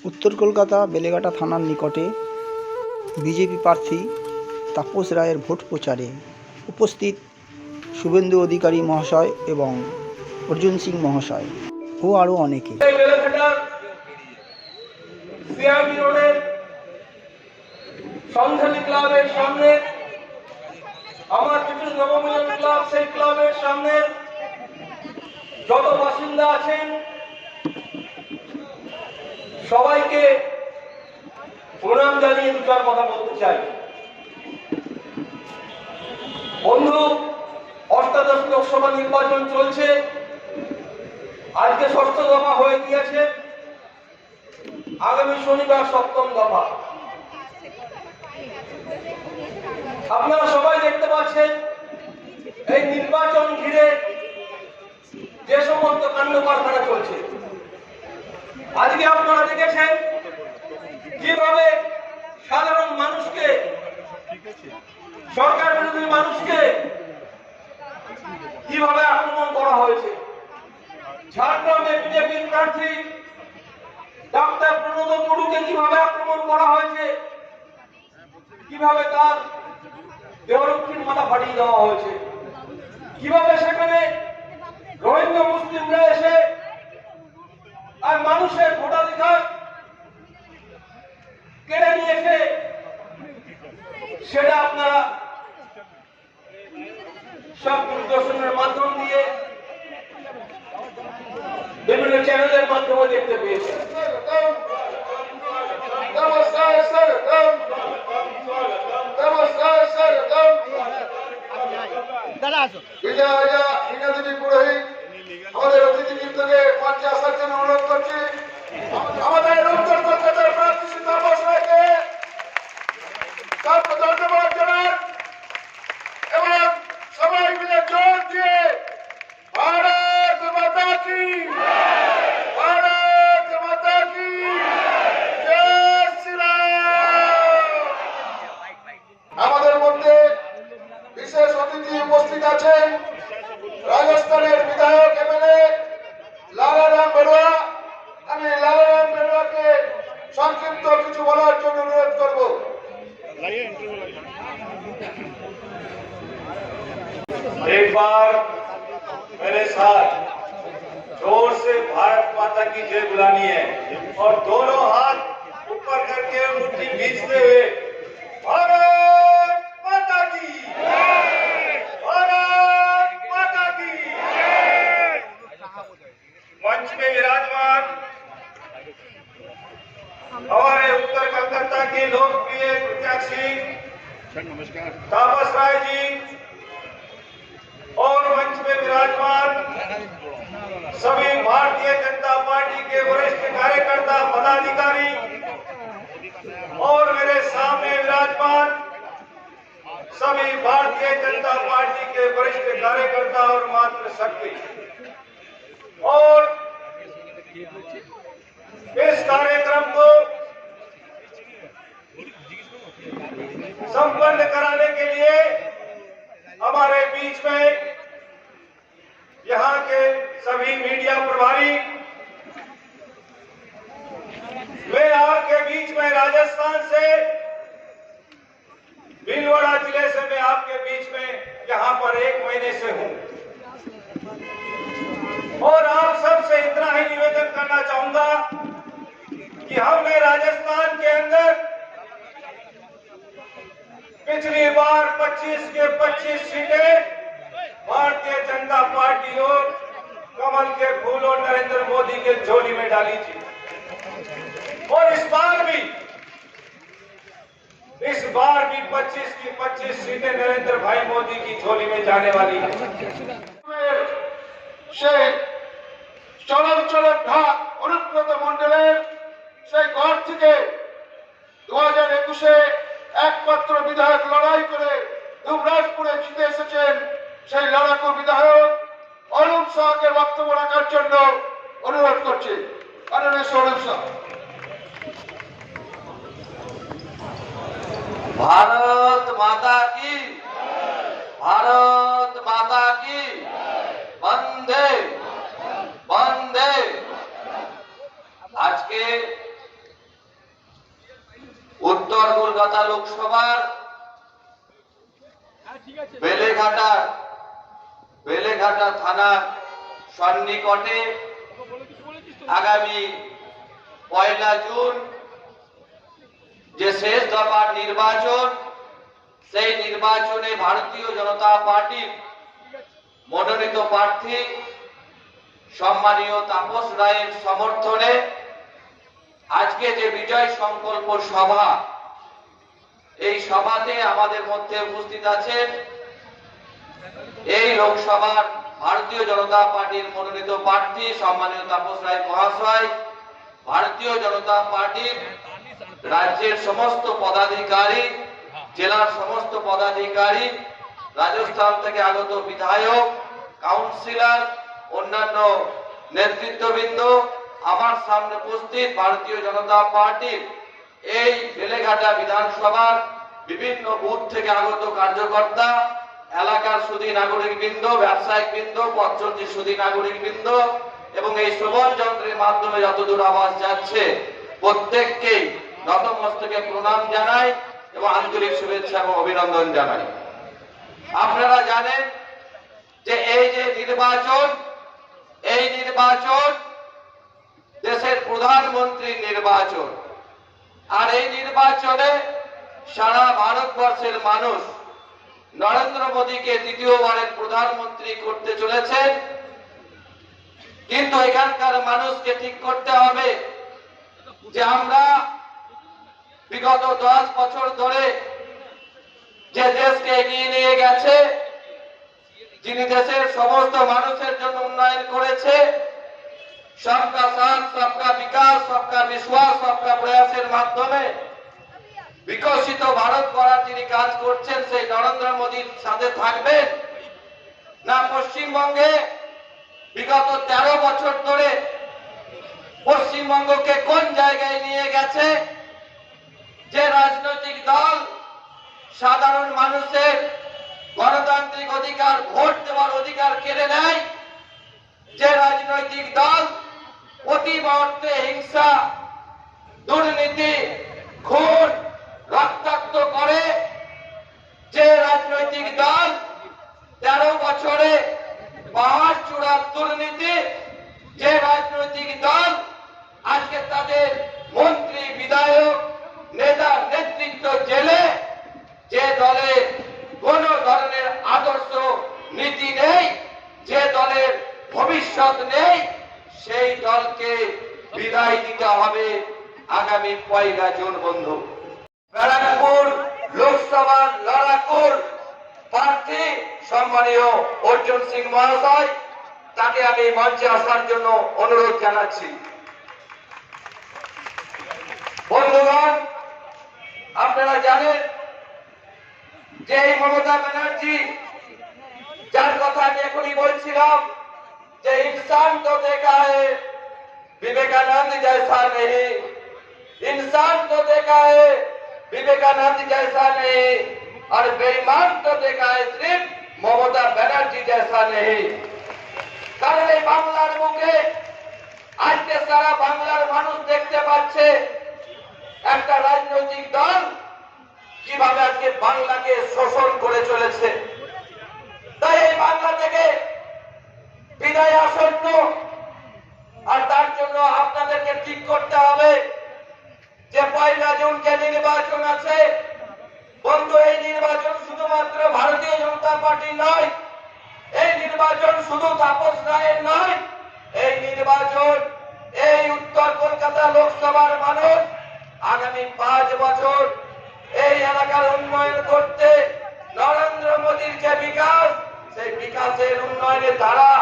উত্তর কলকাতা বেলেঘাটা থানার নিকটে বিজেপি প্রার্থী তাপস রায়ের ভোট প্রচারে উপস্থিত শুভেন্দু অধিকারী মহাশয় এবং অর্জুন সিং মহাশয় ও আরও অনেকে। সন্ধানী ক্লাবের সামনে, আমার কিছু নবমিলন ক্লাব, সেই ক্লাবের সামনে যত বাসিন্দা আছেন সবাইকে প্রণাম জানিয়ে দু চার কথা বলতে চাই। বন্ধু, অষ্টাদশ লোকসভা নির্বাচন চলছে, আজকে ষষ্ঠ দফা হয়ে গিয়েছে, আগামী শনিবার সপ্তম দফা। আপনারা সবাই দেখতে পাচ্ছেন এই নির্বাচন ঘিরে যে সমস্ত কাণ্ড কারখানা চলছে। আজকে আপনারা দেখেছেন কিভাবে সাধারণ মানুষকে, সরকার বিরোধী মানুষকে কিভাবে আক্রমণ করা হয়েছে। ঝাড়গ্রামে বিজেপির প্রার্থী ডাক্তার প্রণব টুডুকে কিভাবে আক্রমণ করা হয়েছে, কিভাবে তার দেহরক্ষীর মাথা ফাটিয়ে দেওয়া হয়েছে, কিভাবে সেখানে রোহিঙ্গা মুসলিমরা এসে আর মানুষের ভোটাধিকার কেড়ে নিয়েছে, সেটা আপনারা সব দূরদর্শনের মাধ্যম দিয়ে বিভিন্ন চ্যানেলের মাধ্যমে দেখতে পেয়েছেন। আমাদের অতিথিবৃন্দকে মঞ্চে আসার জন্য অনুরোধ করছি। আমাদের উত্তর কলকাতার প্রার্থী তাপস রায়কে ধন্যবাদ জানান এবং সবাই মিলে জোর দিয়ে ভারত মাতা কি, ভারত মাতা কি জয় শ্রীরাম। আমাদের মধ্যে বিশেষ অতিথি উপস্থিত আছেন রাজস্থানের বিধায়ক এমএলএ লালারাম বেড়ুয়া। আমি লালারাম বেড়ুয়াকে সংক্ষিপ্ত কিছু বলার জন্য অনুরোধ করব। एक बार मेरे साथ जोर से भारत माता की जय बुलानी है और दोनों हाथ ऊपर करके मुट्ठी भींचते हुए भारत माता की, भारत माता की। मंच में विराजमान हमारे उत्तर कलकत्ता के लोकप्रिय प्रत्याशी तापस राय जी और मंच में विराजमान सभी भारतीय जनता पार्टी के वरिष्ठ कार्यकर्ता पदाधिकारी और मेरे सामने विराजमान सभी भारतीय जनता पार्टी के वरिष्ठ कार्यकर्ता और मातृशक्ति। और इस कार्यक्रम को संपन्न कराने के लिए हमारे बीच में यहाँ के सभी मीडिया प्रभारी, मैं आपके बीच में राजस्थान से भीलवाड़ा जिले से मैं आपके बीच में यहाँ पर 1 महीने से हूँ और आप सबसे इतना ही निवेदन करना चाहूंगा कि हमने राजस्थान के अंदर पिछली बार 25 के 25 सीटें भारतीय जनता पार्टी और कमल के फूल और नरेंद्र मोदी के झोली में डाली थी और इस बार भी 25 की 25 सीटें नरेंद्र भाई मोदी की झोली में जाने वाली है। চলন চলন ঢাক অনুব্রত মন্ডলের সেই ঘর থেকে 2021-এ একমাত্র বিধায়ক লড়াই করে যুবরাজপুরে জিতে এসেছেন সেই লড়াকু বিধায়ক অরূপ শাহকে বক্তব্য রাখার জন্য অনুরোধ করছি। অরূপ শাহ। भारत माता की, भारत माता की, वंदे वंदे। आज के উত্তর কলকাতা লোকসভার বেলেঘাটা থানার সন্নিকটে আগামী 1 জুন যে শেষ দফার নির্বাচন, সেই নির্বাচনে ভারতীয় জনতা পার্টির মনোনীত প্রার্থী সম্মানীয় তাপস রায়ের সমর্থনে আজকে যে বিজয় সংকল্প সভা, এই সভাতে আমাদের মধ্যে উপস্থিত আছেন এই লোকসভার ভারতীয় জনতা পার্টির মনোনীত প্রার্থী সম্মানীয় তাপস রায় মহাশয়, ভারতীয় জনতা পার্টির রাজ্যের সমস্ত পদাধিকারী, জেলার সমস্ত পদাধিকারী, রাজস্থান থেকে আগত বিধায়ক, কাউন্সিলর, অন্যান্য নেতৃত্ববৃন্দ, আমার সামনে উপস্থিত ভারতীয় জনতা পার্টির এই বেলেঘাটা বিধানসভার বিভিন্ন বুথ থেকে আগত কার্যকর্তা, এলাকার সুধী নাগরিকবৃন্দ, ব্যবসায়িকবৃন্দ, পথচলতি সুধী নাগরিকবৃন্দ এবং এই শ্রবণ যন্ত্রের মাধ্যমে যতদূর আওয়াজ যাচ্ছে প্রত্যেককেই নতমস্তকে প্রণাম জানাই এবং আন্তরিক শুভেচ্ছা এবং অভিনন্দন জানাই। আপনারা জানেন যে এই যে নির্বাচন, এই নির্বাচন দেশের প্রধানমন্ত্রীর নির্বাচন, আর এই নির্বাচনে সারা ভারতবর্ষের মানুষ নরেন্দ্র মোদীকে দ্বিতীয়বারের প্রধানমন্ত্রী করতে চলেছেন। কিন্তু এখানকার মানুষকে ঠিক করতে হবে যে আমরা বিগত 10 বছর ধরে যে দেশকে এগিয়ে নিয়ে গেছে, যিনি দেশের সমস্ত মানুষের জন্য উন্নয়ন করেছে, সবকা সাথ, সবকা বিকাশ, সবকা বিশ্বাস, সবকা প্রয়াসের মাধ্যমে বিকশিত ভারত গড়ার যিনি কাজ করছেন, সেই নরেন্দ্র মোদীর সাথে থাকবেন না পশ্চিমবঙ্গে বিগত 13 বছর ধরে পশ্চিমবঙ্গকে কোন জায়গায় নিয়ে গেছে, যে রাজনৈতিক দল সাধারণ মানুষের গণতান্ত্রিক অধিকার, ভোট দেওয়ার অধিকার কেড়ে নেয়, যে রাজনৈতিক দল প্রতি মুহূর্তে হিংসা, দুর্নীতি, খুন, রক্তাক্ত করে, যে রাজনৈতিক দল 13 বছরে পাহাড় চূড়ার দুর্নীতি, যে রাজনৈতিক দল আজকে তাদের মন্ত্রী, বিধায়ক, নেতা, নেতৃত্ব জেলে, যে দলের কোন ধরনের আদর্শ নীতি নেই, যে দলের ভবিষ্যৎ নেই, সেই দলকে বিদায় দিতে হবে আগামী 1 জুন। বন্ধু, ব্যারাকপুর লোকসভার লড়াকুর প্রার্থী সম্মানীয় অর্জুন সিং মহাশয়, তাকে আমি মঞ্চে আসার জন্য অনুরোধ জানাচ্ছি। বন্ধুগণ, আপনারা জানেন যে এই মমতা ব্যানার্জি, যার কথা আমি এখনই বলছিলাম, যে इंसान तो देखा है विवेकानंद जैसा नहीं, इंसान तो देखा है विवेकानंद जैसा नहीं, और बेईमान तो देखा है सिर्फ ममता बनर्जी जैसा नहीं। কারণ এই বাংলার বুকে আজকে সারা বাংলার মানুষ দেখতে পাচ্ছে একটা রাজনৈতিক দল কিভাবে আজকে বাংলাকে শোষণ করে চলেছে। তাই এই বাংলা থেকে বিদায় আসন্ন, আর তার জন্য আপনাদেরকে ঠিক করতে হবে যে 1 জুন যে নির্বাচন আছে, বন্ধু, এই নির্বাচন শুধুমাত্র ভারতীয় জনতা পার্টি নয়, এই নির্বাচন শুধু তাপস রায়ের নয়, এই নির্বাচন এই উত্তর কলকাতা লোকসভার মানুষ আগামী 5 বছর এই এলাকার উন্নয়ন করতে নরেন্দ্র মোদীর যে বিকাশ, সেই বিকাশের উন্নয়নের ধারা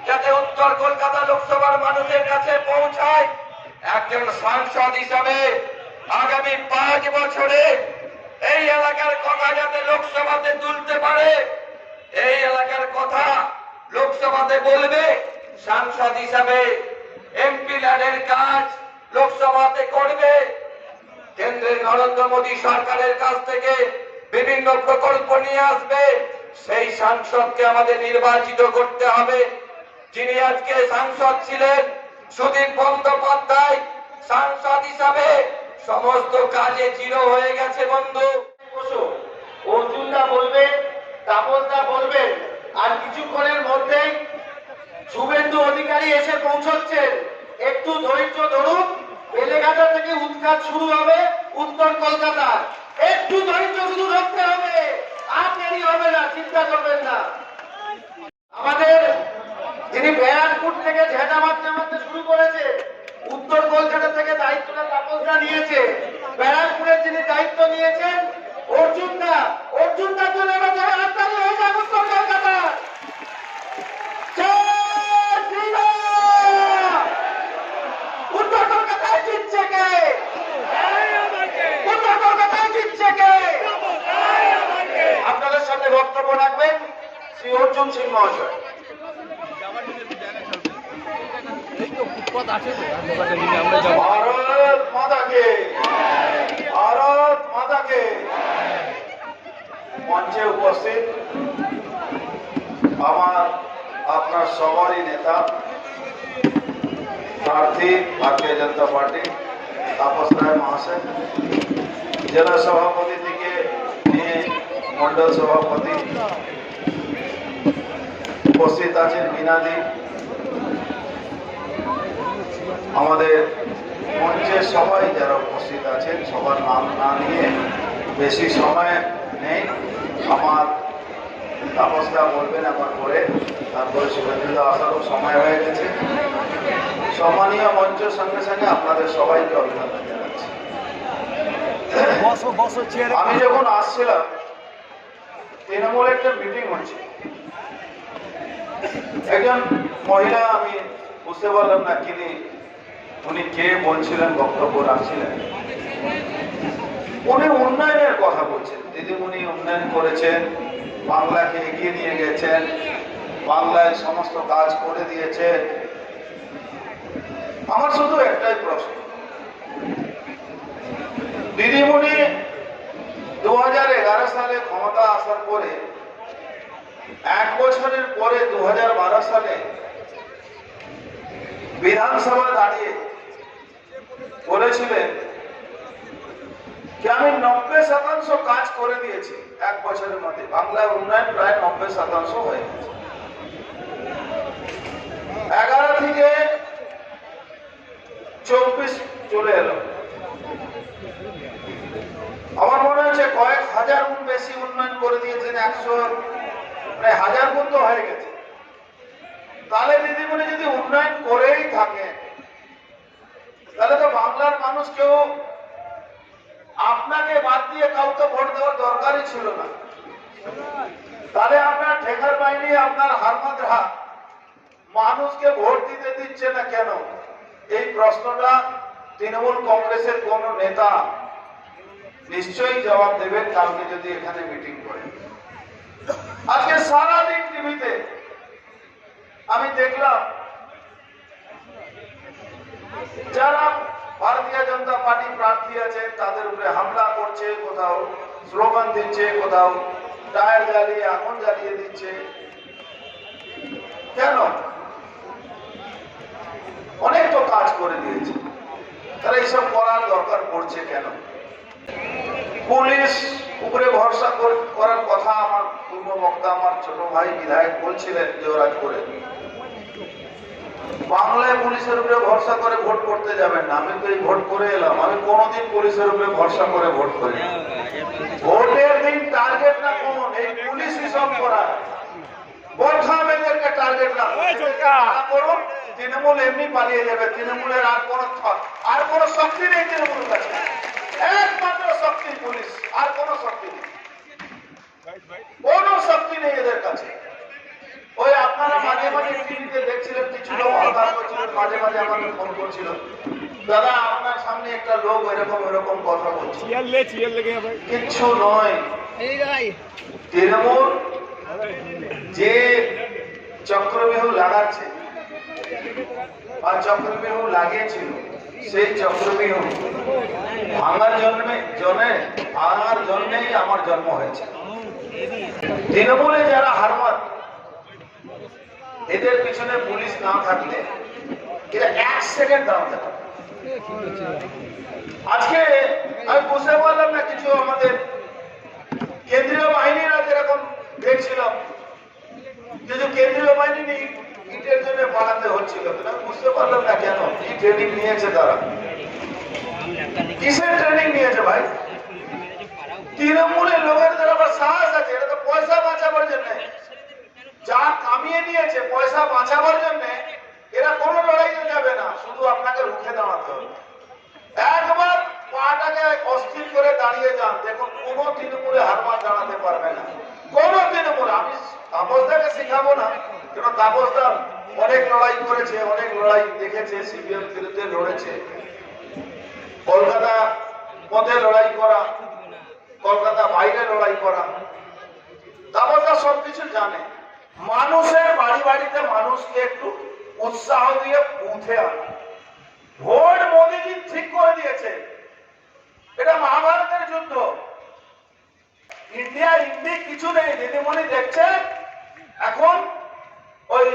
যাতে উত্তর কলকাতা লোকসভার মানুষের কাছে পৌঁছায়, একজন সাংসদ হিসাবে আগামী 5 বছরে এই এলাকার কথা যাতে লোকসভাতে তুলতে পারে, এই এলাকার কথা লোকসভাতে বলবে, সাংসদ হিসাবে এমপি ল্যাডের কাজ লোকসভাতে করবে, কেন্দ্রের নরেন্দ্র মোদী সরকারের কাছ থেকে বিভিন্ন প্রকল্প নিয়ে আসবে, সেই সাংসদকে আমাদের নির্বাচিত করতে হবে। যিনি আজকে সাংসদ ছিলেন সুদীপ বন্দ্যোপাধ্যায়, সাংসদ হিসাবে সমস্ত কাজে জিরো হয়ে গেছে বন্ধু। বসো, অর্জুনদা বলবেন, তাপসদা বলবেন, আর কিছুক্ষণের মধ্যেই শুভেন্দু অধিকারী এসে পৌঁছচ্ছেন। একটু ধৈর্য ধরুন, বেলেঘাটা থেকে উৎখাত শুরু হবে উত্তর কলকাতা। একটু ধৈর্য শুধু ধরতে হবে, আর দেরি হবে না, চিন্তা করবেন না। আমাদের যিনি ব্যারাকপুর থেকে ঝেঁটা মারতে মারতে শুরু করেছে, উত্তর কলকাতা থেকে দায়িত্বটা তাপসদা নিয়েছে। ব্যারাকপুরের যিনি দায়িত্ব নিয়েছেন অর্জুনদা, অর্জুনদার জন্য এবার যারা হাততালি হয়ে যাক উত্তর কলকাতা। জয় শ্রীরাম! উত্তর কলকাতায় জিতছে কে? উত্তর কলকাতায় জিতছে কে? আপনাদের সামনে বক্তব্য রাখবেন শ্রী অর্জুন সিং মহাশয়। ভারত মাতাকে, ভারত মাতাকে। মঞ্চে উপস্থিত আমার আপনার সবারই নেতা প্রার্থী ভারতীয় জনতা পার্টি তাপস রায় মহাশয়, জেলা সভাপতি থেকে নিয়ে মন্ডল সভাপতি, উপস্থিত আছেন মিনাদি, আমাদের মঞ্চের সবাই যারা উপস্থিত আছেন সবার নাম না নিয়ে বেশি সময় নেই। আমার তাপসদা বলবেন আমার পরে, তারপরে শুভেন্দুদা আসারও সময় হয়ে গেছে। সম্মানীয় মঞ্চের সঙ্গে সঙ্গে আপনাদের সবাইকে অভিনন্দন জানাচ্ছি। আমি যখন আসছিলাম তৃণমূলের একটা মিটিং হচ্ছে, একজন মহিলা, আমি বুঝতে পারলাম না উনি কে বলছিলেন, বক্তব্য রাখছিলেন। উনি উন্নয়নের কথা বলছেন, দিদিমণি উন্নয়ন করেছেন, বাংলাকে এগিয়ে নিয়ে গেছেন, বাংলায় সমস্ত কাজ করে দিয়েছেন। আমার শুধু একটাই প্রশ্ন, দিদিমণি 2011 সালে ক্ষমতা আসার পরে 1 বছরের পরে 2012 সালে বিধানসভা দাঁড়িয়ে বলেছিলেন যে আমি 90% কাজ করে দিয়েছি 1 বছরের মধ্যে। বাংলার উন্নয়ন প্রায় 90% হয়ে গেছে। 11 থেকে 24 চলে এলো। আমার মনে হচ্ছে কয়েক হাজার গুণ বেশি উন্নয়ন করে দিয়েছেন, 100 প্রায় 1000 গুণ তো হয়ে গেছে। তাহলে দিদিমণি যদি উন্নয়ন করেই থাকে, তাহলে তো বাংলার মানুষ কেউ আপনাকে বাদ দিয়ে কাউকে ভোট দেওয়ার দরকারই ছিল না। তাহলে আপনার ঠেকার বাহিনী, আপনার হারমাদরা মানুষকে ভোট দিতে দিচ্ছে না কেন? এই প্রশ্নটা তৃণমূল কংগ্রেসের কোন নেতা নিশ্চয়ই জবাব দেবেন কালকে যদি এখানে মিটিং করে। আজকে সারাদিন টিভিতে আমি দেখলাম যারা ভারতীয় জনতা পার্টি প্রার্থী আছে তাদের উপরে হামলা করছে, কোথাও স্লোগান দিচ্ছে, কোথাও টায়ার জ্বালিয়ে আগুন জ্বালিয়ে দিচ্ছে। কেন? অনেক তো কাজ করে দিয়েছে, তারা এইসব করার দরকার পড়ছে কেন? পুলিশ উপরে ভরসা করার কথা আমার পূর্ব বক্তা, আমার ছোট ভাই বিধায়ক বলছিলেন জোরাজপুরে। বাংলায় পুলিশের উপরে ভরসা করে ভোট করতে যাবেন না। আমি তো এই ভোট করে এলাম, আমি কোনোদিন পুলিশের উপরে ভরসা করে ভোট করি না। ভোটের দিন টার্গেট না কোন, এই পুলিশই সব করায়। টার্গেট না করুন, তৃণমূল এমনি পালিয়ে যাবে। তৃণমূলের আর কোন শক্তি নেই তৃণমূলের কাছে, একমাত্র শক্তি পুলিশ, আর কোন শক্তি নেই, কোন শক্তি নেই এদের কাছে। ওই আপনারা মাঝে মাঝে টিভিতে দেখছিলেন কিছু লোক হতাশ করছিলেন, মাঝে মাঝে আমাদের ফোন করছিল, দাদা আপনার সামনে একটা লোক এরকম কথা বলছে। কিচ্ছু নয়, তৃণমূল যে চক্রবিহু লাগাচ্ছে বা চক্রবিহু লাগিয়েছিল, সেই চক্রবিহু ভাঙার জন্যেই আমার জন্ম হয়েছে। তৃণমূলে যারা হারমাত, এদের পিছনে পুলিশ না থাকলে এরা 1 সেকেন্ড দাঁড়াতে পারে। আজকে বুঝতে পারলাম না কিছু আমাদের কেন্দ্রীয় বাহিনীরা যেরকম দেখছিলাম কিছু কেন্দ্রীয় বাহিনী ইটের জন্য বানাতে হচ্ছিল, আমি বুঝতে পারলাম না কেন, কি ট্রেনিং নিয়েছে তারা, কিসের ট্রেনিং নিয়েছে ভাই? তৃণমূলের লোকের আবার সাহস আছে, এটা তো পয়সা বাঁচাবার জন্য, যা কামিয়ে নিয়েছে পয়সা বাঁচাবার জন্য এরা কোনো লড়াইতে যাবে না, শুধু আপনাকে রুখে দাঁড়াতে হবে। একবার পাটাকে অস্থির করে দাঁড়িয়ে যান, দেখুন কোনো তৃণমূলে হারমাত দাঁড়াতে পারবে না, কোন তৃণমূল। আমি তাপসদাকে শিখাবো না, কারণ তাপসদা অনেক লড়াই করেছে, অনেক লড়াই দেখেছে, সিপিএম বিরুদ্ধে লড়েছে, কলকাতা পথে লড়াই করা, কলকাতা বাইরে লড়াই করা, তাপসদা সবকিছু জানে। মানুষের বাড়ি বাড়িতে মানুষকে একটু উৎসাহ দিয়ে উঠে আনা। ভোট মোদীজি ঠিক করে দিয়েছে, এটা মহাভারতের যুদ্ধ, ইন্ডিয়া কিছু নেই। দিদিমণি দেখছেন এখন ওই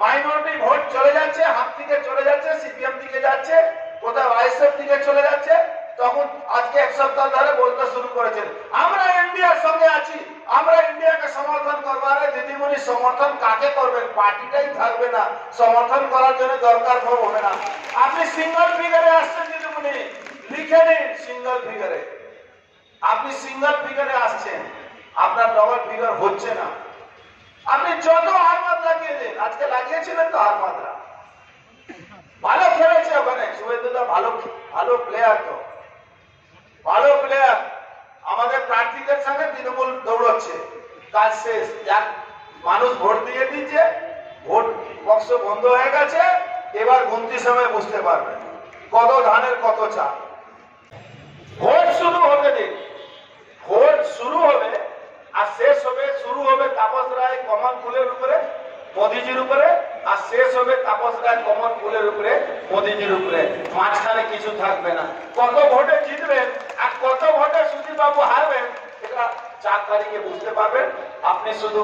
মাইনরিটি ভোট চলে যাচ্ছে, হাত থেকে চলে যাচ্ছে, সিপিএম দিকে যাচ্ছে, কোথাও আইএসএফ দিকে চলে যাচ্ছে। তখন আজকে এক সপ্তাহ ধরে বলতে শুরু করেছেন আমরা ইন্ডিয়ার সঙ্গে আছি, আমরা ইন্ডিয়াকে সমর্থন করবো। আরে দিদিমণি সমর্থন কাকে করবেন? পার্টিটাই থাকবে না, সমর্থন করার জন্য দরকার হবে না। আপনি সিঙ্গল ফিগারে আসছেন দিদিমণি, লিখে নিন সিঙ্গল ফিগারে, আপনি সিঙ্গল ফিগারে আসছেন, আপনার ডবল ফিগার হচ্ছে না। আপনি যত হারমাত লাগিয়ে দেন, আজকে লাগিয়েছিলেন তো হারমাতরা, ভালো খেলেছে ওখানে, শুভেন্দুদা ভালো ভালো প্লেয়ার, তো ভালো প্লেয়ার, আমাদের প্রার্থীদের সঙ্গে তৃণমূল দৌড়চ্ছে, কাজ শেষ। যাক, মানুষ ভোট দিয়ে দিচ্ছে, ভোট বক্স বন্ধ হয়ে গেছে, এবার গুনতি সময় বুঝতে পারবেন কত ধানের কত চাল। ভোট শুরু হতে দিন, ভোট শুরু হবে আর শেষ হবে, শুরু হবে তাপস রায় কমল ফুলের উপরে মোদিজির উপরে, আর শেষ হবে তাপস রায় কমল ফুলের উপরে মোদিজির উপরে, মাঝখানে কিছু থাকবে না। কত ভোটে জিতবেন আর কত ভোটে সুধীর বাবু হারবেন এটা 4 তারিখে বুঝতে পারবেন। আপনি শুধু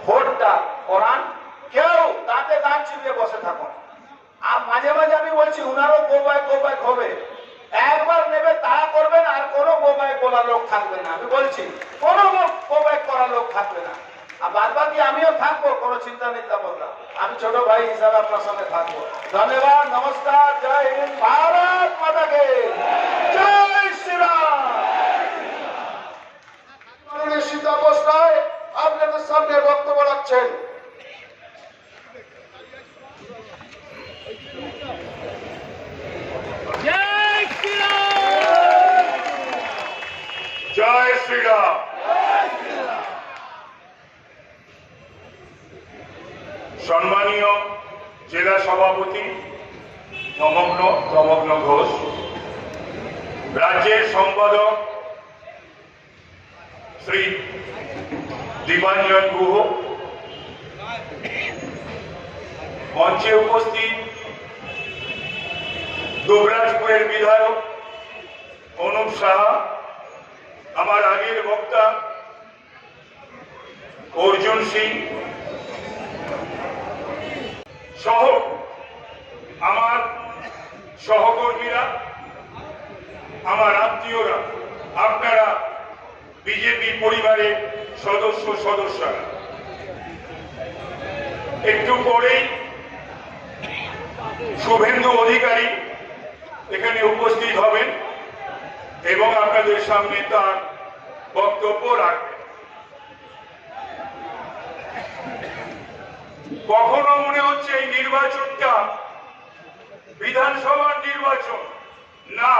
ভোটটা করান, কেউ দাঁতে দাঁত চিবিয়ে বসে থাকুন। আর মাঝে মাঝে আমি বলছি উনারও গোবাই হবে, একবার নেবে তারা করবেন, আর কোনো গোবাই বলার লোক থাকবে না। আমি বলছি কোনো গোবাই করার লোক থাকবে না, আর বাদ বাকি আমিও থাকবো, কোনো চিন্তা নেই। তা বললাম আমি ছোট ভাই হিসাবে আপনার সঙ্গে থাকবো। ধন্যবাদ, নমস্কার, জয় হিন্দ, ভারত মাতাকে জয় শ্রীরাম। সীতাবোস রায় আপনাদের সামনে বক্তব্য রাখছেন। জয় শ্রীরাম। সম্মানীয় জেলা সভাপতি দমগ্ন ঘোষ, রাজ্যের সম্পাদক শ্রী দীপাঞ্জন গুহ, মঞ্চে উপস্থিত দুবরাজপুরের বিধায়ক অনুপ সাহা, আমার আগের বক্তা অর্জুন সিং সহ আমার সহকর্মীরা, আমার আত্মীয়রা, আপনারা বিজেপি পরিবারের সদস্যরা, একটু পরেই শুভেন্দু অধিকারী এখানে উপস্থিত হবেন এবং আপনাদের সামনে তার বক্তব্য রাখবেন। কখনো মনে হচ্ছে এই নির্বাচনটা বিধানসভার নির্বাচন, না,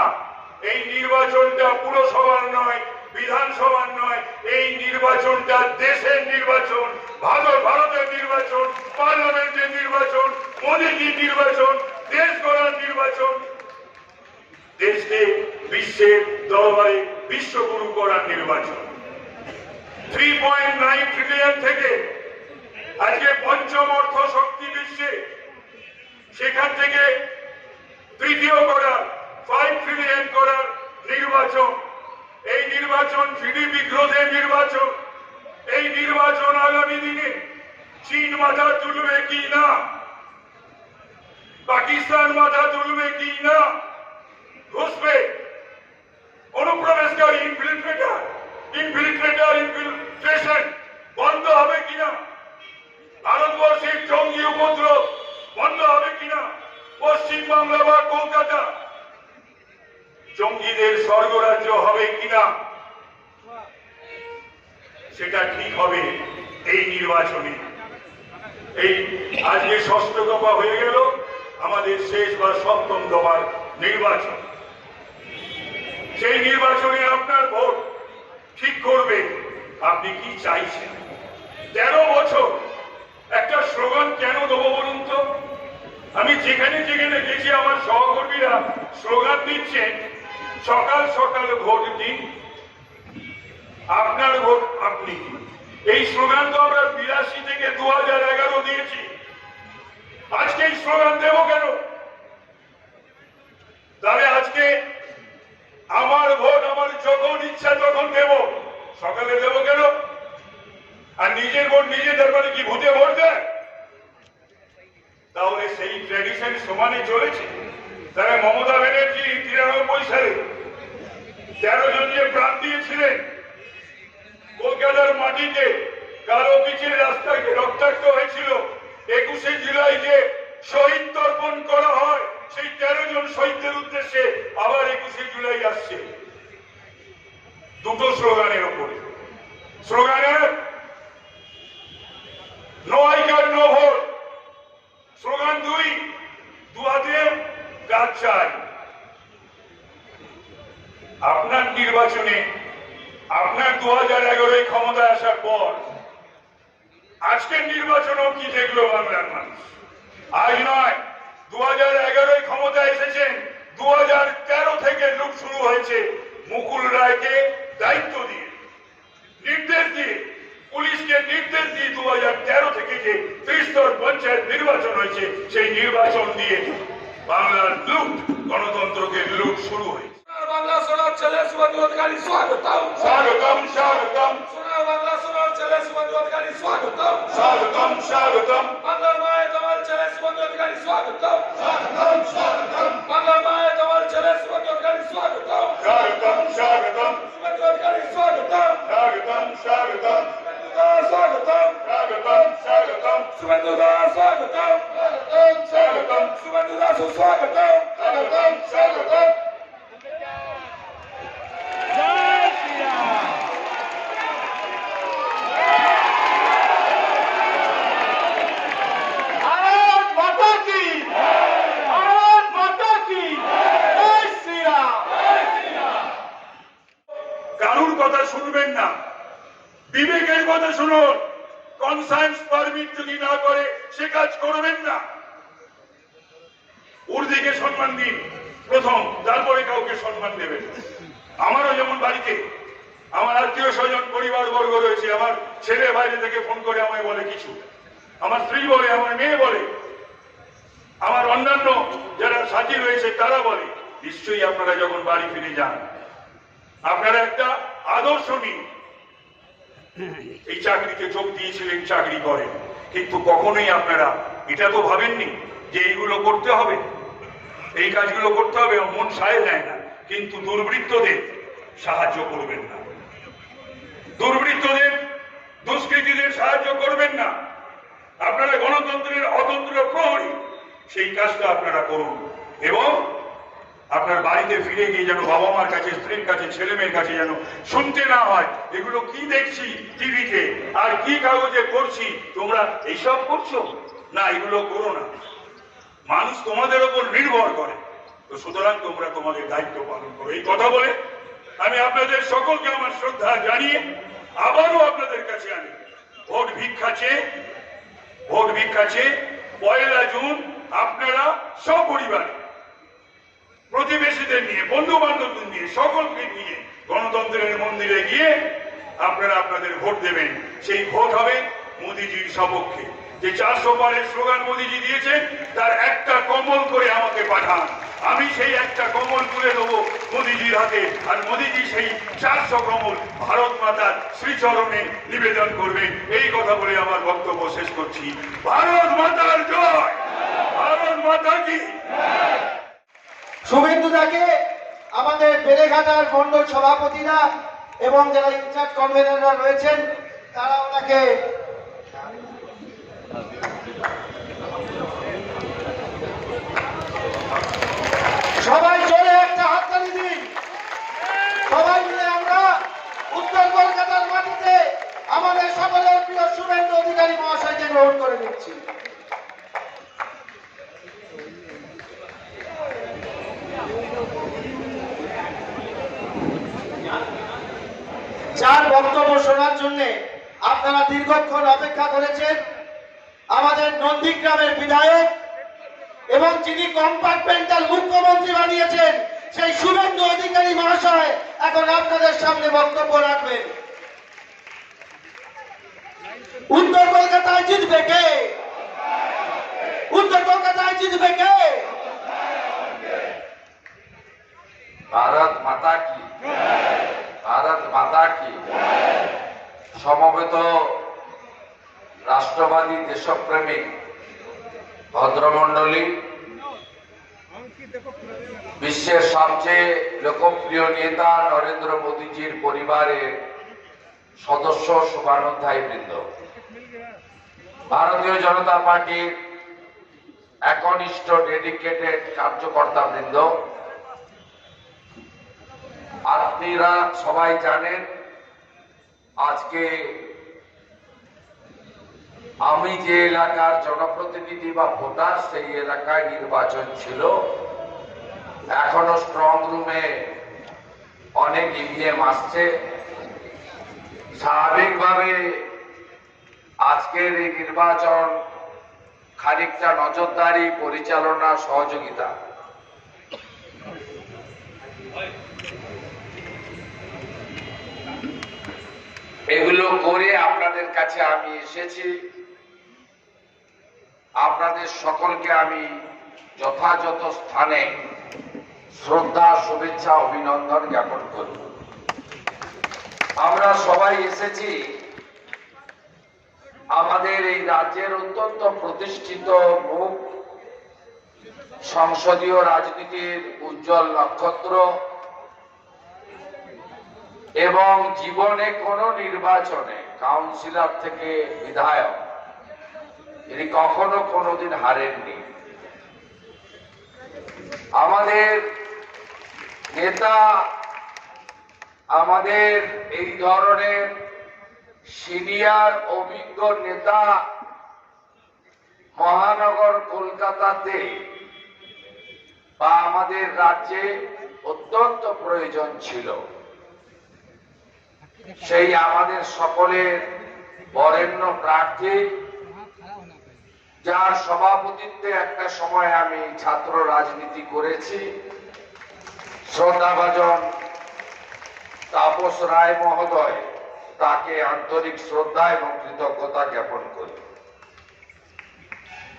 এই নির্বাচনটা পুরসভার নয়, বিধানসভার নয়, এই নির্বাচনটা দেশের নির্বাচন, ভারতের নির্বাচন, পার্লামেন্টের নির্বাচন, মোদীজির নির্বাচন, দেশ গড়ার নির্বাচন, দেশকে বিশ্বের দরবারে বিশ্বগুরু করার নির্বাচন। 3.9 ট্রিলিয়ন থেকে আজকে পঞ্চম অর্থ শক্তি বিশ্বে, সেখান থেকে তৃতীয় করার 5 ট্রিলিয়ন করার নির্বাচন। এই নির্বাচন জিডিপি গ্রোথের নির্বাচন। এই নির্বাচন আগামী দিনে চীন মাথা তুলবে কি না, পাকিস্তান মাথা তুলবে কি না, ঘুষবে, অনুপ্রবেশ জঙ্গিদের স্বর্গরাজ্য হবে কিনা সেটা ঠিক হবে এই নির্বাচনে। এই আজকে ষষ্ঠ দফা হয়ে গেল, আমাদের শেষ বা সপ্তম দফার নির্বাচন। সেই নির্বাচনে আপনার ভোট ঠিক করবে আপনি কি চাইছেন। 13 বছর একটা স্লোগান কেন দেবো বলুন তো? আমি যেখানে যেখানে গেছি আমার সহকর্মীরা স্লোগান দিচ্ছেন, সকাল সকাল ভোট দিন, আপনার ভোট আপনি। এই স্লোগান তো আমরা 82 থেকে 2011 দিয়েছি। আজকে এই স্লোগান দেবো কেন? তাহলে আজকে আমার ভোট আমার যখন ইচ্ছা তখন দেব, সকালে দেবো কেন? আর নিজের ভোট নিজে তার মানে কি ভূতে ভোট দেয়? তাহলে সেই ট্র্যাডিশন সমানে চলেছে। তারা মমতা ব্যানার্জি 93 সালে 13 জন যে প্রাণ দিয়েছিলেন কলকাতার মাটিতে, কালো পিচের রাস্তাকে রক্তাক্ত হয়েছিল, 21শে জুলাই যে শহীদ তর্পণ করা হয়, সেই 13 জন শহীদদের উদ্দেশ্যে আবার 21শে জুলাই আসছে। দুটো স্লোগানের উপরে। স্লোগানের no I card no vote, slogan 2 দুহাতে কাজ চাই। আপনার নির্বাচনে আপনার 2011 ক্ষমতায় আসার পর আজকের নির্বাচনও কি দেখলো বাংলার মানুষ? আজ নয়, 2011 ক্ষমতায় এসেছেন, 2013 থেকে লুট শুরু হয়েছে। মুকুল রায়কে দায়িত্ব দিয়ে, নির্দেশ দিয়ে, পুলিশকে নির্দেশ দিয়ে 2013 থেকে যে ত্রিস্তর পঞ্চায়েত নির্বাচন হয়েছে, সেই নির্বাচন দিয়ে বাংলার লুট, গণতন্ত্রকে লুট শুরু হয়েছে। বাংলা সোনার ছেলে শুভেন্দু অধিকারী স্বাগতম, স্বাগতম স্বাগতম, সোনার বাংলা সোনার ছেলে শুভেন্দু অধিকারী স্বাগতম, স্বাগতম স্বাগতম, বাংলার মায়ের তোমার ছেলে শুভেন্দু অধিকারী স্বাগতম, স্বাগতম স্বাগতম, বাংলার মায়ের তোমার ছেলে শুভেন্দু অধিকারী স্বাগতম, স্বাগতম স্বাগতম, শুভেন্দু অধিকারী স্বাগতম, স্বাগতম স্বাগতম, শুভেন্দু দা স্বাগতম, স্বাগতম স্বাগতম, শুভেন্দু দা স্বাগতম, স্বাগতম শুভেন্দু দা সুস্বাগতম, স্বাগতম স্বাগতম। কারুর কথা শুনবেন না, বিবেকের কথা শুনুন। কনসায়েন্স পারমিট যদি না করে সে কাজ করবেন না। উর্দিকে সম্মান দিন প্রথম, তারপরে কাউকে সম্মান দেবেন। আমারও যেমন বাড়িতে আমার আত্মীয় স্বজন পরিবার বর্গ রয়েছে, আমার ছেলে বাইরে থেকে ফোন করে আমায় বলে কিছু, আমার স্ত্রী বলে, আমার মেয়ে বলে, আমার অন্যান্য যারা সাথী রয়েছে তারা বলে। নিশ্চয়ই আপনারা যখন বাড়ি ফিরে যান আপনারা একটা আদর্শ নিন। এই চাকরিতে যোগ দিয়েছিলেন, চাকরি করেন, কিন্তু কখনোই আপনারা এটা তো ভাবেননি যে এইগুলো করতে হবে, এই কাজগুলো করতে হবে। মন সায় দেয় না, কিন্তু দুর্বৃত্তদের সাহায্য করবেন না, দুর্বৃত্তদের দুষ্কৃতীদের সাহায্য করবেন না। আপনারা গণতন্ত্রের অতন্ত্র প্রহরী, সেই কাজটা আপনারা করুন। এবং আপনার বাড়িতে ফিরে গিয়ে যেন বাবা মার কাছে, স্ত্রীর কাছে, ছেলে মেয়ের কাছে যেন শুনতে না হয় এগুলো কি দেখছি টিভিতে আর কি কাগজে করছি, তোমরা এইসব করছো না, এগুলো করো না। মানুষ তোমাদের উপর নির্ভর করে, তো সুতরাং তোমরা তোমাদের দায়িত্ব পালন করো। এই কথা বলে আমি আপনাদের সকলকে আমার শ্রদ্ধা জানিয়ে আবারও আপনাদের কাছে আমি ভোট ভিক্ষা চেয়ে 1 জুন আপনারা সপরিবারে, প্রতিবেশীদের নিয়ে, বন্ধু বান্ধবদের নিয়ে, সকলকে নিয়ে গণতন্ত্রের মন্দিরে গিয়ে আপনারা আপনাদের ভোট দেবেন। সেই ভোট হবে মোদিজির সপক্ষে। যে 400 পারের স্লোগান মোদিজি দিয়েছেন, তার একটা কমল করে আমাকে পাঠান, আমি সেই একটা কমল তুলে দেবো মোদিজির হাতে, আর মোদিজি সেই 400 কমল ভারত মাতার শ্রীচরণে নিবেদন করবেন। এই কথা বলে আমার বক্তব্য শেষ করছি। ভারত মাতার জয়, ভারত মাতা কি। শুভেন্দুদাকে আমাদের বেলেঘাটার মন্ডল সভাপতিরা এবং যারা ইনচার্জ কনভেনাররা রয়েছেন তারা ওনাকে সবাই জোরে একটা হাততালি দিন। যার বক্তব্য শোনার জন্য আপনারা দীর্ঘক্ষণ অপেক্ষা করেছেন, আমাদের নন্দীগ্রামের বিধায়ক এবং যিনি কম্পার্টমেন্টাল মুখ্যমন্ত্রী বানিয়েছেন সেই শুভেন্দু অধিকারী মহাশয় এখন আপনাদের সামনে বক্তব্য রাখবেন। উত্তর কলকাতায় জিতবে কে? উত্তর কলকাতায় জিতবে কে? ভারত মাতা কি, ভারত মাতা কি। সমবেত রাষ্ট্রবাদী দেশপ্রেমিক ভদ্রমণ্ডলী, বিশ্বের সবচেয়ে লোকপ্রিয় নেতা নরেন্দ্র মোদীজির পরিবারের সদস্য শুভানুধ্যায়ী বৃন্দ, ভারতীয় জনতা পার্টির একনিষ্ঠ ডেডিকেটেড কার্যকর্তা বৃন্দ, আপনারা সবাই জানেন আজকে আমি যে এলাকার জনপ্রতিনিধি বা ভোটার সেই এলাকায় নির্বাচন ছিল। এখনো স্ট্রং রুমে অনেক ইভিএম আসছে। স্বাভাবিকভাবে আজকের এই নির্বাচন খানিকটা নজরদারি, পরিচালনা, সহযোগিতা। এগুলো করে আপনাদের কাছে আমি এসেছি। আপনাদের সকলকে আমি যথাযথ স্থানে শ্রদ্ধা, শুভেচ্ছা, অভিনন্দন জ্ঞাপন করব। আমরা সবাই এসেছি আমাদের এই রাজ্যের অত্যন্ত প্রতিষ্ঠিত মুখ, সংসদীয় রাজনীতির উজ্জ্বল নক্ষত্র এবং জীবনে কোন নির্বাচনে কাউন্সিলর থেকে বিধায়ক তিনি কখনো কোনোদিন হারেননি। আমাদের নেতা, আমাদের এই ধরনের সিনিয়র অভিজ্ঞ নেতা মহানগর কলকাতাতে বা আমাদের রাজ্যে অত্যন্ত প্রয়োজন ছিল। সেই আমাদের সকলের বরেণ্য প্রার্থী, যার সভাপতিত্বে একটা সময় আমি ছাত্র রাজনীতি করেছি, শ্রদ্ধাভাজন তাপস রায় মহোদয়, তাকে আন্তরিক শ্রদ্ধা এবং কৃতজ্ঞতা জ্ঞাপন করি।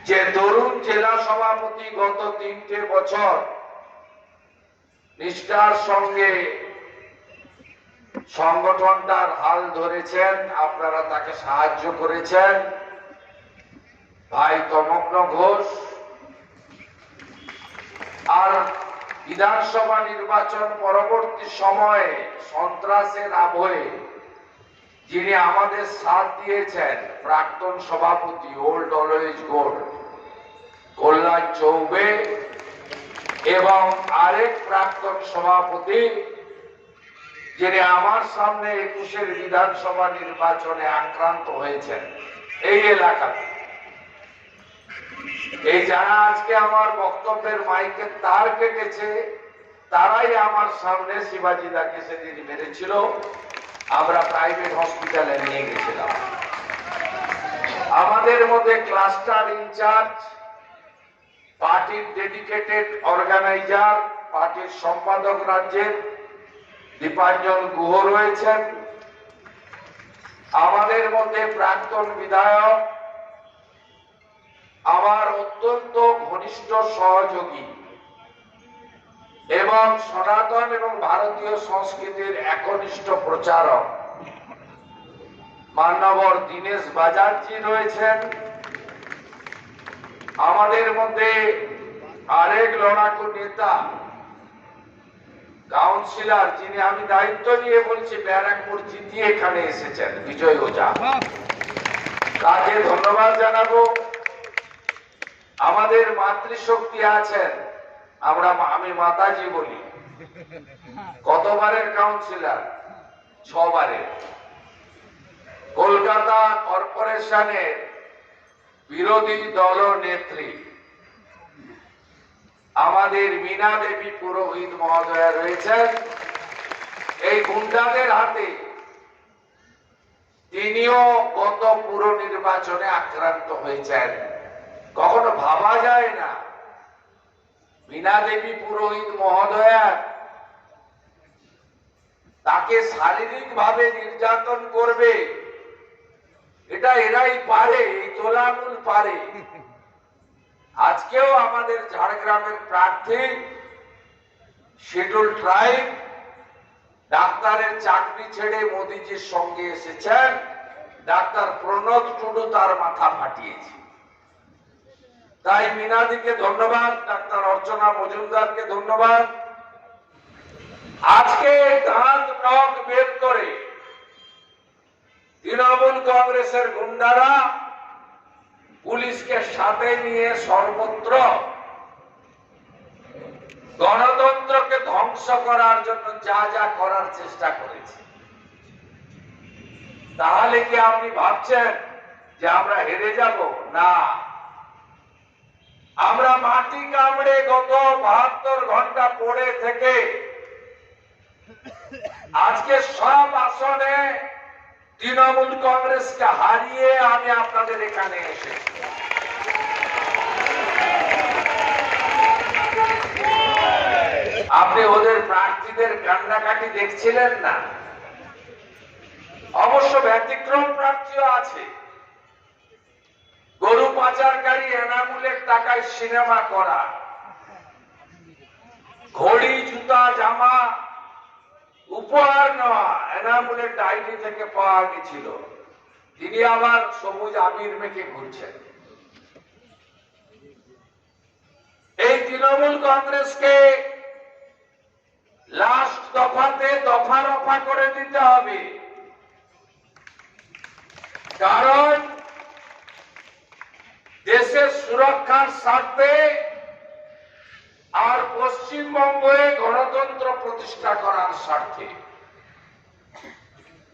যে তরুণ জেলা সভাপতি গত 3টে বছর নিষ্ঠার সঙ্গে সংগঠনটার হাল ধরেছেন, আপনারা তাকে সাহায্য করেছেন, ভাই তমগ্ন ঘোষ। আর বিধানসভা নির্বাচন পরবর্তী সময়ে সন্ত্রাসের আবহে যিনি আমাদের সাথ দিয়েছেন, প্রাক্তন সভাপতি ওল্ড অলওয়েজ গোল্ড কল্যাণ চৌবে এবং আরেক প্রাক্তন সভাপতি যিনি আমার সামনে 21-এর বিধানসভা নির্বাচনে আক্রান্ত হয়েছেন এই এলাকাতে। এই যারা আজকে আমার বক্তব্যের মাইকের তার কেটেছে, তারাই আমার সামনে শিবাজিদাকে সেদিন মেরেছিল। আমরা প্রাইভেট হসপিটালে নিয়ে গেছিলাম। আমাদের মধ্যে ক্লাস্টার ইনচার্জ, পার্টির ডেডিকেটেড অর্গানাইজার, পার্টির সম্পাদক রাজ্যের দীপাঞ্জন গুহ রয়েছেন। আমাদের মধ্যে প্রাক্তন বিধায়ক, আমার অত্যন্ত ঘনিষ্ঠ সহযোগী এবং সনাতন এবং ভারতীয় সংস্কৃতির একনিষ্ঠ প্রচারক মান্যবর দীনেশ বাজারজি রয়েছেন। আমাদের মধ্যে আরেক লড়াকু নেতা, কাউন্সিলর, যিনি আমি দায়িত্ব নিয়ে বলছি ব্যারাকপুর জিতিয়ে এখানে এসেছেন, বিজয় ওঝা, তাকে ধন্যবাদ জানাবো। আমাদের মাতৃশক্তি আছেন, আমি মাতাজি বলি, কতবারের কাউন্সিলর? 6 বারের। কলকাতা কর্পোরেশনের বিরোধী দল নেত্রী আমাদের মীনা দেবী পুরোহিত মহোদয়া রয়েছেন এই গুন্ডাদের হাতে তিনিও গত পুর নির্বাচনে আক্রান্ত হয়েছেন। কখনো ভাবা যায় না বীণা দেবী পুরোহিত মহোদয়া তাকে শারীরিক ভাবে নির্যাতন করবে, এটা এরাই পারে, এই তোলামূল পারে। আজকেও আমাদের ঝাড়গ্রামের প্রার্থী শিডিউল ট্রাইব ডাক্তারের চাকরি ছেড়ে মোদিজির সঙ্গে এসেছেন। ডাক্তার প্রণব টুডু তার মাথা ফাটিয়েছে। তাই মিনাদিকে ধন্যবাদ, ডাক্তার অর্চনা মজুমদারকে ধন্যবাদ। আজকে দাঁত নখ বের করে তৃণমূল কংগ্রেসের গুন্ডারা পুলিশকে সাথে নিয়ে সর্বত্র গণতন্ত্রকে ধ্বংস করার জন্য যা যা করার চেষ্টা করেছে। তাহলে কি আপনি ভাবছেন যে আমরা হেরে যাব? না, আমরা মাটি কামড়ে গত 72 ঘন্টা পড়ে থেকে আজকে সব আসনে তৃণমূল কংগ্রেসকে হারিয়ে আমি আপনাদের এখানে এসেছি। আপনি ওদের প্রার্থীদের কান্নাকাটি দেখছিলেন না? অবশ্য ব্যতিক্রম প্রার্থীও আছে। গরু পাচারকারী এনামুলের টাকায় সিনেমা করা, ঘড়ি জুতা জামা উপহার নেওয়া এনামুলের ডায়েরি থেকে পাওয়া গেছিল। তিনি আবার সবুজ আবির মেখে ঘুরছেন। এই তৃণমূল কংগ্রেসকে লাস্ট দফাতে দফা রফা করে দিতে হবে। কারণ দেশের সুরক্ষার স্বার্থে আর পশ্চিমবঙ্গে গণতন্ত্র প্রতিষ্ঠা করার স্বার্থে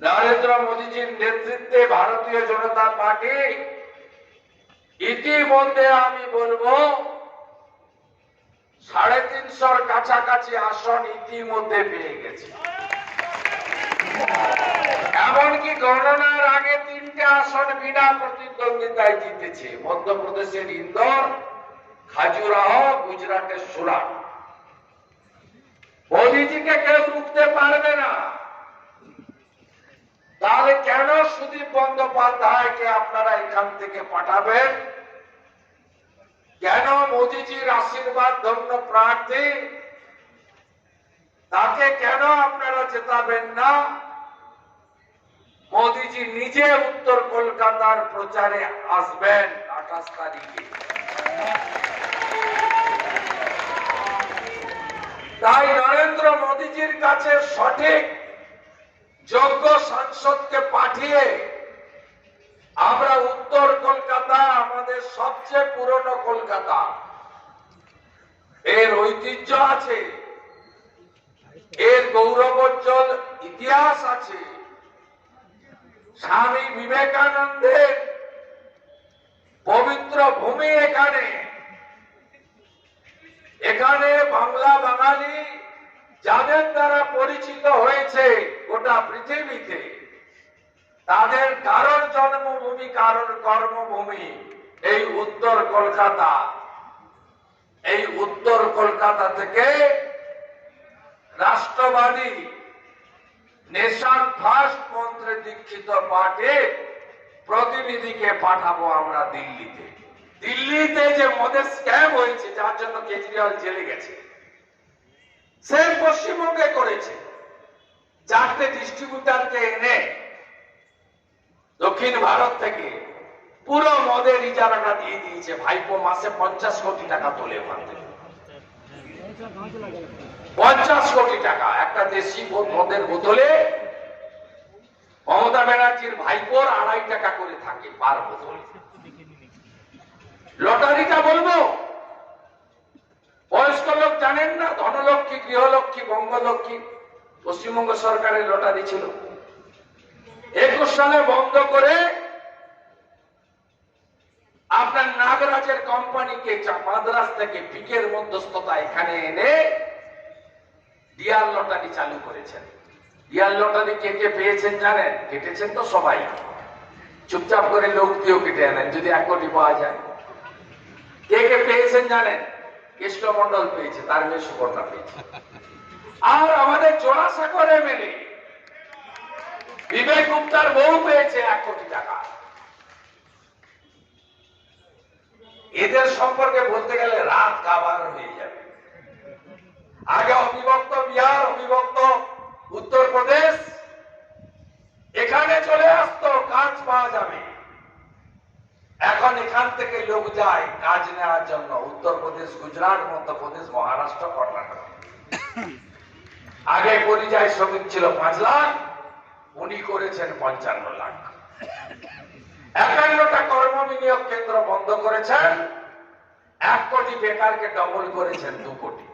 নরেন্দ্র মোদীজির নেতৃত্বে ভারতীয় জনতা পার্টি ইতিমধ্যে আমি বলবো 350-র কাছাকাছি আসন ইতিমধ্যে পেয়ে গেছে। এমনকি গণনার আগে 3টে আসন বিনা প্রতিদ্বন্দ্বিতায় জিতেছে। মধ্যপ্রদেশের ইন্দোর, খাজুরাহ, গুজরাটের সুরাট। মোদীজিকে কেউ রুখতে পারবে না। তাহলে কেন সুদীপ বন্দ্যোপাধ্যায়কে আপনারা এখান থেকে পাঠাবেন? কেন মোদীজির আশীর্বাদ ধন্য প্রার্থী তাকে কেন আপনারা জেতাবেন না? মোদীজি নিজে উত্তর কলকাতার প্রচারে আসবেন 28 তারিখে। তাই নরেন্দ্র মোদীজির কাছে সঠিক যোগ্য সাংসদকে পাঠিয়ে আমরা উত্তর কলকাতা, আমাদের সবচেয়ে পুরনো কলকাতা, এর ঐতিহ্য আছে, এর গৌরবোজ্জ্বল ইতিহাস আছে। স্বামী বিবেকানন্দের পবিত্র ভূমি এখানে। এখানে বাংলা বাঙালি যাদের দ্বারা পরিচিত হয়েছে গোটা পৃথিবীতে, তাদের কারোর জন্মভূমি, কারোর কর্মভূমি এই উত্তর কলকাতা। এই উত্তর কলকাতা থেকে রাষ্ট্রবাদী নেশন ফার্স্ট মন্ত্রে দীক্ষিত পার্টির প্রতিনিধিকে পাঠাবো আমরা দিল্লিতে। দিল্লিতে যে মদের স্ক্যাম হয়েছে, যার জন্য কেজরিওয়াল জেলে গেছে, সে পশ্চিমবঙ্গে করেছে। 4টে ডিস্ট্রিবিউটারকে এনে দক্ষিণ ভারত থেকে পুরো মদের ইজারাটা দিয়ে দিয়েছে। ভাইপো মাসে 50 কোটি টাকা তোলে ওখান থেকে। 50 কোটি টাকা একটা দেশি মদের বোতলে মমতা ব্যানার্জির ভাইপোর 2.5 টাকা করে থাকে পার বোতল। লটারিটা বলবো, বয়স্ক লোক জানেন না? ধনলক্ষ্মী, গৃহলক্ষ্মী, বঙ্গলক্ষ্মী পশ্চিমবঙ্গ সরকারের লটারি ছিল। 21 সালে বন্ধ করে আপনার নাগরাজের কোম্পানিকে মাদ্রাজ থেকে পিকের মধ্যস্থতা এখানে এনে ডিয়ার লটারি চালু করেছেন। ইয়ার লটারি কে কে পেয়েছেন জানেন? কেটেছেন তো সবাই। চুপচাপ করে লোক দিয়েও কেটে আনেন যদি 1 কোটি পাওয়া যায়। কে কে পেয়েছেন জানেন? কৃষ্ণমন্ডল পেয়েছে, তার মেয়ে সুকন্যা পেয়েছে। আর আমাদের জোড়াসাঁকোর এমএলএ বিবেক গুপ্তার বউ পেয়েছে 1 কোটি টাকা। এদের সম্পর্কে বলতে গেলে রাত কাবার হয়ে যাবে। আগে অবিভক্ত বিহার, অবিভক্ত উত্তরপ্রদেশ, এখানে চলে আসতো কাজ পাওয়া যাবে। এখন এখান থেকে লোক যায় কাজ নেওয়ার জন্য উত্তরপ্রদেশ, গুজরাট, মধ্যপ্রদেশ, মহারাষ্ট্র, কর্ণাটক। আগে পরিযায়ী শ্রমিক ছিল 5 লাখ, উনি করেছেন 55 লাখ। 51টা কর্ম বিনিয়োগ কেন্দ্র বন্ধ করেছেন, 1 কোটি বেকারকে ডবল করেছেন 2 কোটি।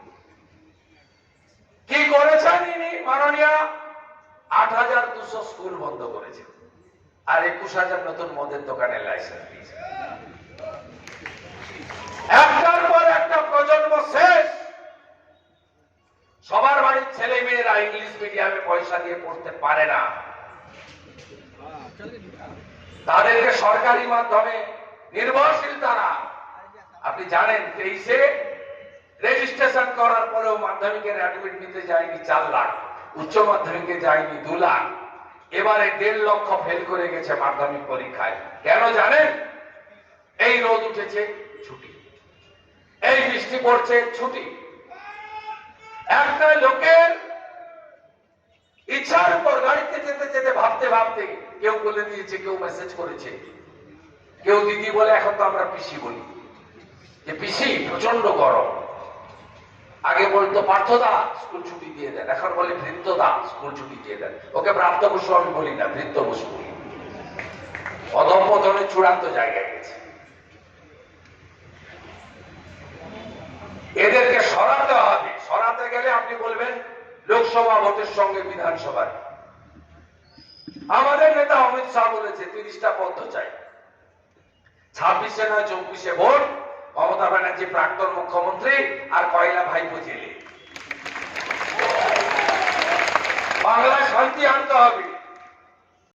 কি করেছেন ইনি মাননীয়? 8200 স্কুল বন্ধ করেছেন আর 21000 নতুন মদের দোকানের লাইসেন্স দিয়েছেন। একটার পর একটা প্রজন্ম শেষ। সবার বাড়ির ছেলে মেয়েরা ইংলিশ মিডিয়ামে পয়সা দিয়ে পড়তে পারে না, তাদেরকে সরকারি মাধ্যমে নির্ভরশীল তারা। আপনি জানেন 23-এ রেজিস্ট্রেশন করার পরেও মাধ্যমিকের অ্যাডমিট নিতে যায়নি 4 লাখ, উচ্চ মাধ্যমিকে যায়নি 2 লাখ। এবারে 1.5 লক্ষ ফেল করে গেছে মাধ্যমিক পরীক্ষায়। কেন জানেন? এই রোদ উঠেছে ছুটি, এই বৃষ্টি পড়ছে ছুটি। একটা লোকের ইচ্ছার উপর গাড়িতে যেতে যেতে ভাবতে ভাবতে কেউ বলে দিয়েছে, কেউ মেসেজ করেছে, কেউ দিদি বলে, এখন তো আমরা পিসি বলি, যে পিসি প্রচন্ড গরম। আগে বলতো পার্থদা স্কুল ছুটি দিয়ে দেন, এখন বলে ভৃত্যদা স্কুল ছুটি দিয়ে দেন। ওকে প্রাপ্ত বসু আমি বলি না, ভৃত্য বসু বলি। অধঃপতনের চূড়ান্ত জায়গায় গেছে। এদেরকে সরাতে হবে। সরাতে গেলে আপনি বলবেন লোকসভা ভোটের সঙ্গে বিধানসভার। আমাদের নেতা অমিত শাহ বলেছে 30টা পদ চাই, 26-এ নয় 24-এ ভোট। মমতা ব্যানার্জি প্রাক্তন মুখ্যমন্ত্রী আর কয়লা ভাইপো জেলে। বাংলায় শান্তি আনতে হবে।